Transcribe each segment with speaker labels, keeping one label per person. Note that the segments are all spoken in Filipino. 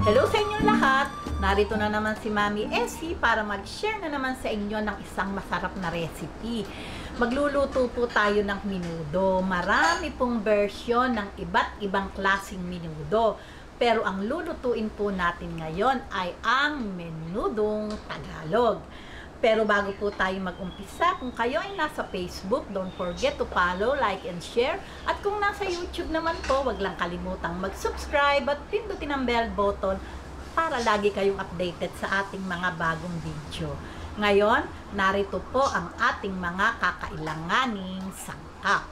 Speaker 1: Hello sa inyong lahat! Narito na naman si Mami Essie para mag-share na naman sa inyo ng isang masarap na recipe. Magluluto po tayo ng menudo. Marami pong version ng iba't ibang klaseng menudo. Pero ang lulutuin po natin ngayon ay ang menudong Tagalog. Pero bago po tayo mag-umpisa, kung kayo ay nasa Facebook, don't forget to follow, like, and share. At kung nasa YouTube naman po, wag lang kalimutang mag-subscribe at pindutin ang bell button para lagi kayong updated sa ating mga bagong video. Ngayon, narito po ang ating mga kakailanganing sangkap.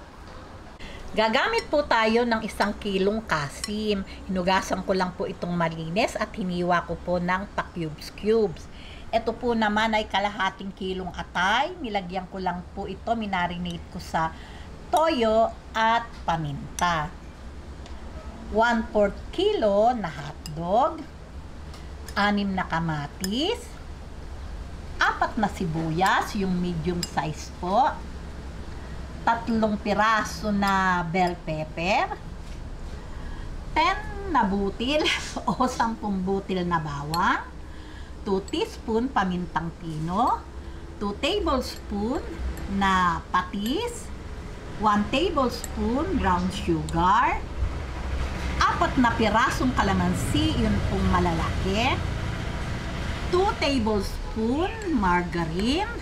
Speaker 1: Gagamit po tayo ng 1 kilong kasim. Hinugasan ko lang po itong malinis at hiniwa ko po ng pa-cubes-cubes. Ito po naman ay kalahating kilong atay. Nilagyan ko lang po ito, minarinate ko sa toyo at paminta. 1/4 kilo na hotdog, 6 na kamatis, 4 na sibuyas, yung medium size po, 3 piraso na bell pepper, 10 na butil o 10 butil na bawang, 2 teaspoon pamintang pino, 2 tablespoon na patis, 1 tablespoon brown sugar, 4 na pirasong kalamansi, yun pong malalaki, 2 tablespoon margarine,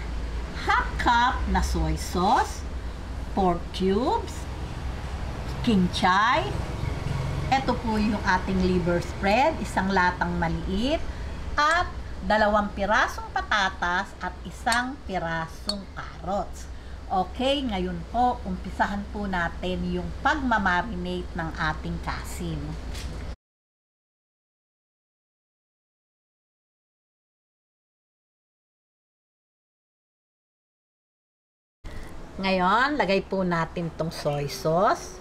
Speaker 1: 1/2 cup na soy sauce, 4 cubes, kinchay, ito po yung ating liver spread, 1 latang maliit, at 2 pirasong patatas at 1 pirasong carrots. Okay, ngayon po, umpisahan po natin yung pagmamarinate ng ating kasim. Ngayon, lagay po natin tong soy sauce.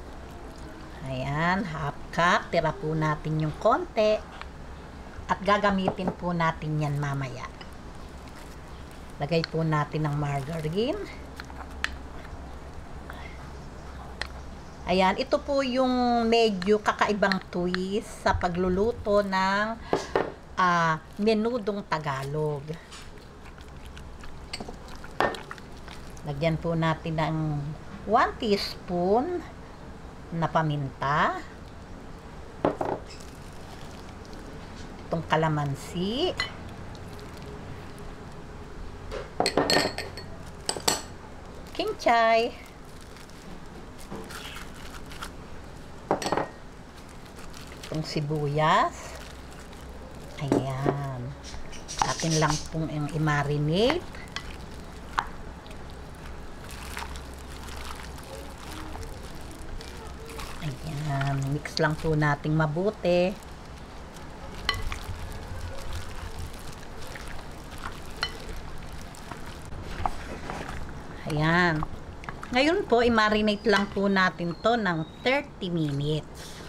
Speaker 1: Ayan, 1/2 cup. Tira po natin yung konti. At gagamitin po natin yan mamaya. Lagay po natin ng margarine. Ayan, ito po yung medyo kakaibang twist sa pagluluto ng menudong Tagalog. Lagyan po natin ng 1 teaspoon na paminta. Itong kalamansi, kinchay, itong sibuyas, ayan, atin lang pong i-marinate. Ayan, mix lang po nating mabuti. Ayan. Ngayon po, i-marinate lang po natin to ng 30 minutes.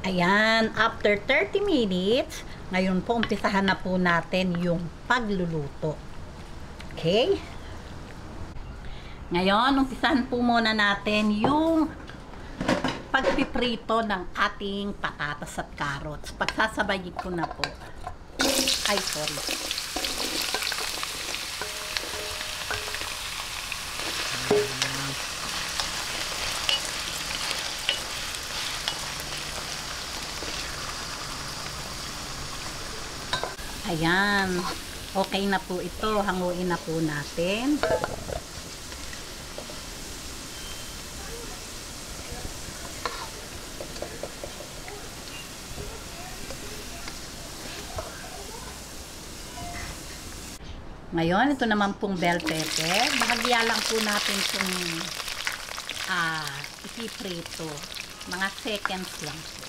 Speaker 1: Ayan, after 30 minutes, ngayon po, umpisahan na po natin yung pagluluto. Okay? Ngayon, umpisahan po muna natin yung pagpiprito ng ating patatas at carrots. Pagsasabayin ko na po. Ay, sorry. Ayan. Okay na po ito. Hanguin na po natin. Ngayon, ito naman pong bell pepper. Bahagya lang po natin itong ipiprito. Mga seconds lang po.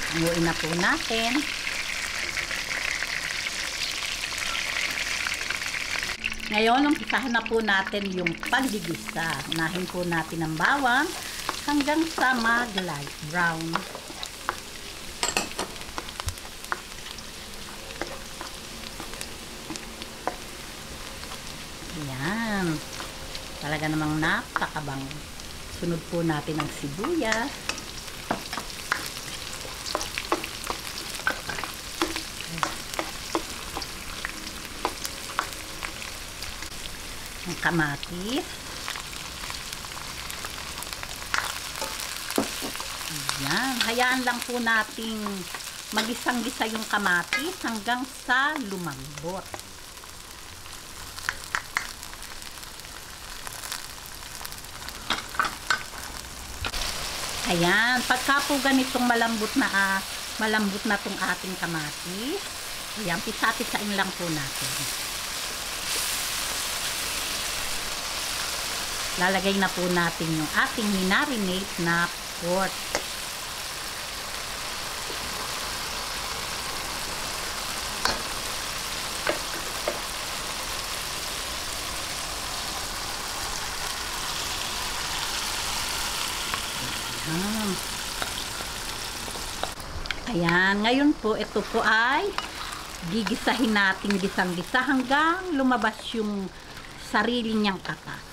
Speaker 1: Hanguin na po natin. Ngayon, umpisahan na po natin yung paggigisa. Unahin po natin ang bawang hanggang sa mag-light brown. Ayan. Talaga namang napakabango. Sunod po natin ang sibuyas. Ang kamatis. Ayan. Hayaan lang po nating magisang-gisa yung kamatis hanggang sa lumambot. Ayan. Pagka po ganitong malambot na tong ating kamatis, ayan, pisa-pisain lang po natin. Lalagay na po natin yung ating minarinate na pork. Ayan, ngayon po, ito po ay gigisahin natin gisang-gisa hanggang lumabas yung sarili niyang katas.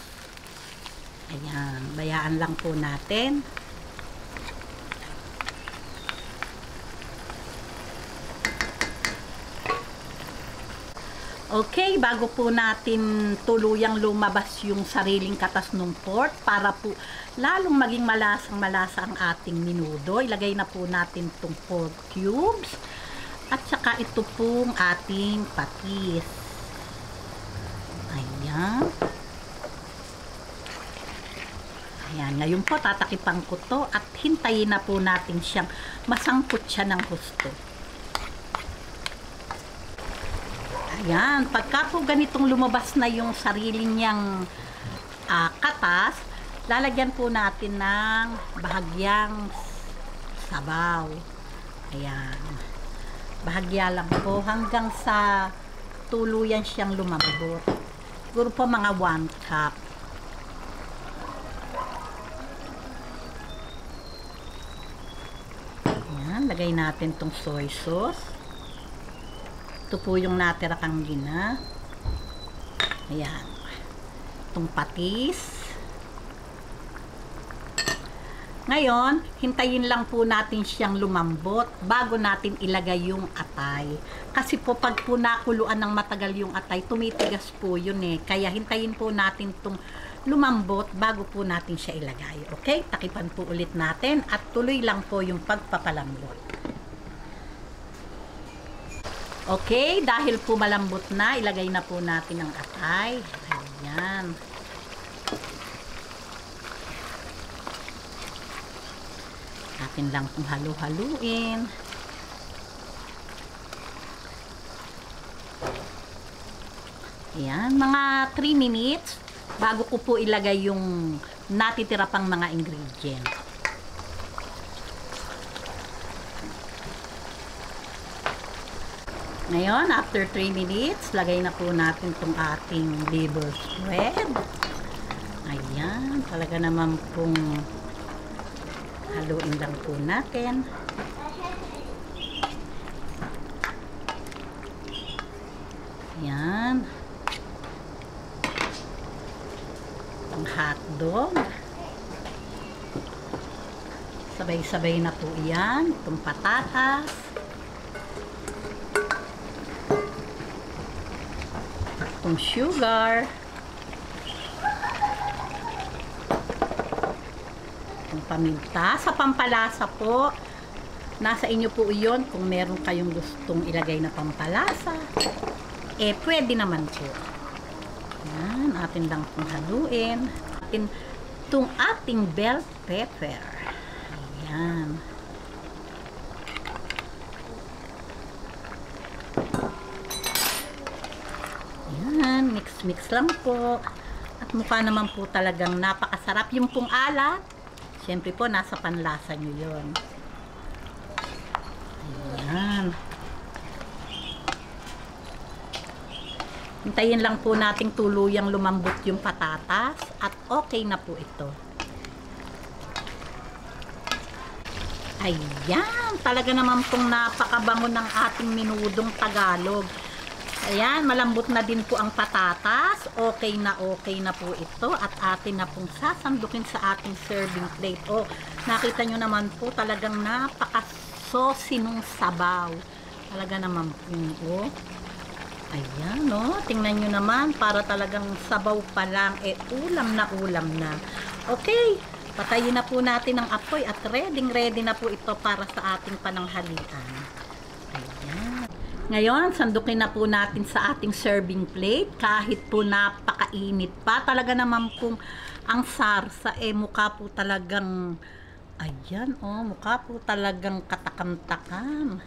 Speaker 1: Ayan, bayaan lang po natin. Okay, bago po natin tuluyang lumabas yung sariling katas ng pork, para po lalong maging malasang-malasa ang ating menudo, ilagay na po natin itong pork cubes at saka ito pong ating patis. Ayan. Ayan, ngayon po tatakipan ko to at hintayin na po natin siyang masangkot siya ng husto. Ayan, pagka po ganitong lumabas na yung sarili niyang katas, lalagyan po natin ng bahagyang sabaw. Ayan. Bahagya lang po hanggang sa tuluyan siyang lumambot. Siguro po mga 1 cup. Ayan, lagay natin tong soy sauce. Ito po yung natira kang gina. Ayan. Itong patis. Ngayon, hintayin lang po natin siyang lumambot bago natin ilagay yung atay. Kasi po pag po nakuluan ng matagal yung atay, tumitigas po yun eh. Kaya hintayin po natin itong lumambot bago po natin siya ilagay. Okay? Takipan po ulit natin at tuloy lang po yung pagpapalambot. Okay, dahil po malambot na, ilagay na po natin ang atay. Ayan. Natin lang pong halu-haluin. Ayan, mga 3 minutes bago ko po ilagay yung natitira pang mga ingredients. Ngayon, after 3 minutes, lagay na po natin itong ating liver spread. Ayan, talaga naman pong haluin lang po natin. Ayan. Itong hotdog. Sabay-sabay na po yan. Itong patatas. Itong sugar, itong paminta. Sa pampalasa po, nasa inyo po iyon kung meron kayong gustong ilagay na pampalasa. Eh, pwede naman po. Yan, atin lang pong haluin. Atin itong ating bell pepper. Ayan. Mix lang po. At mukha naman po talagang napakasarap. Yung pong alat, syempre po, nasa panlasa nyo yun. Ayan. Hintayin lang po nating tuluyang lumambot yung patatas at okay na po ito. Ayan, talaga naman pong napakabango ng ating menudong Tagalog. Ayan, malambot na din po ang patatas. Okay na po ito. At atin na pong sasandukin sa ating serving plate. Oh, nakita nyo naman po, talagang napaka-saucy nung sabaw. Talaga naman po, oh. Ayan, oh. Tingnan nyo naman, para talagang sabaw pa lang. Ulam na. Okay, patayin na po natin ang apoy at ready na po ito para sa ating pananghalian. Ayan. Ngayon, sandukin na po natin sa ating serving plate. Kahit po napakainit pa, talaga naman pong ang sarsa, mukha po talagang, ayan, oh, mukha po talagang katakam-takam.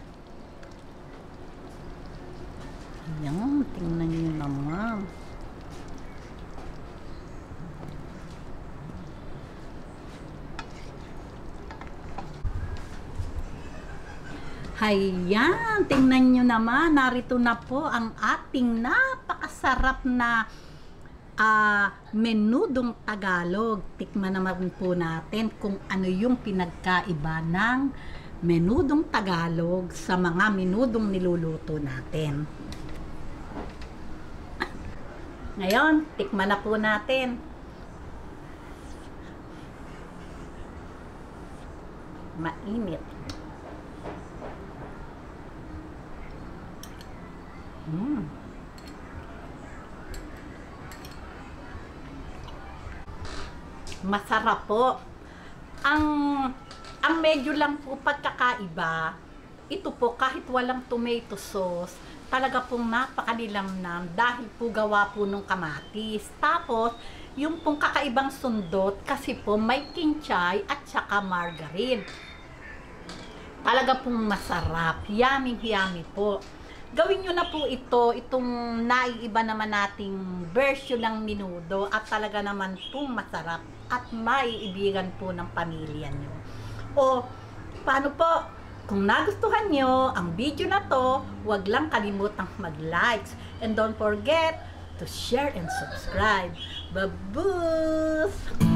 Speaker 1: Ayan, tingnan nyo naman. Ayan, tingnan nyo naman, narito na po ang ating napakasarap na menudong Tagalog. Tikman naman po natin kung ano yung pinagkaiba ng menudong Tagalog sa mga menudong niluluto natin. Ngayon, tikman na po natin. Mainit. Masarap po. Ang medyo lang po pagkakaiba, ito po kahit walang tomato sauce, talaga pong napakalilamnam dahil po gawa po ng kamatis. Tapos, yung pong kakaibang sundot kasi po may kinchay at saka margarine. Talaga pong masarap. Yummy po. Gawin nyo na po itong naiiba naman nating version ng menudo at talaga naman pong masarap at maiibigan po ng pamilya nyo. O, paano po? Kung nagustuhan nyo ang video na to, huwag lang kalimutang mag-likes and don't forget to share and subscribe. Babus!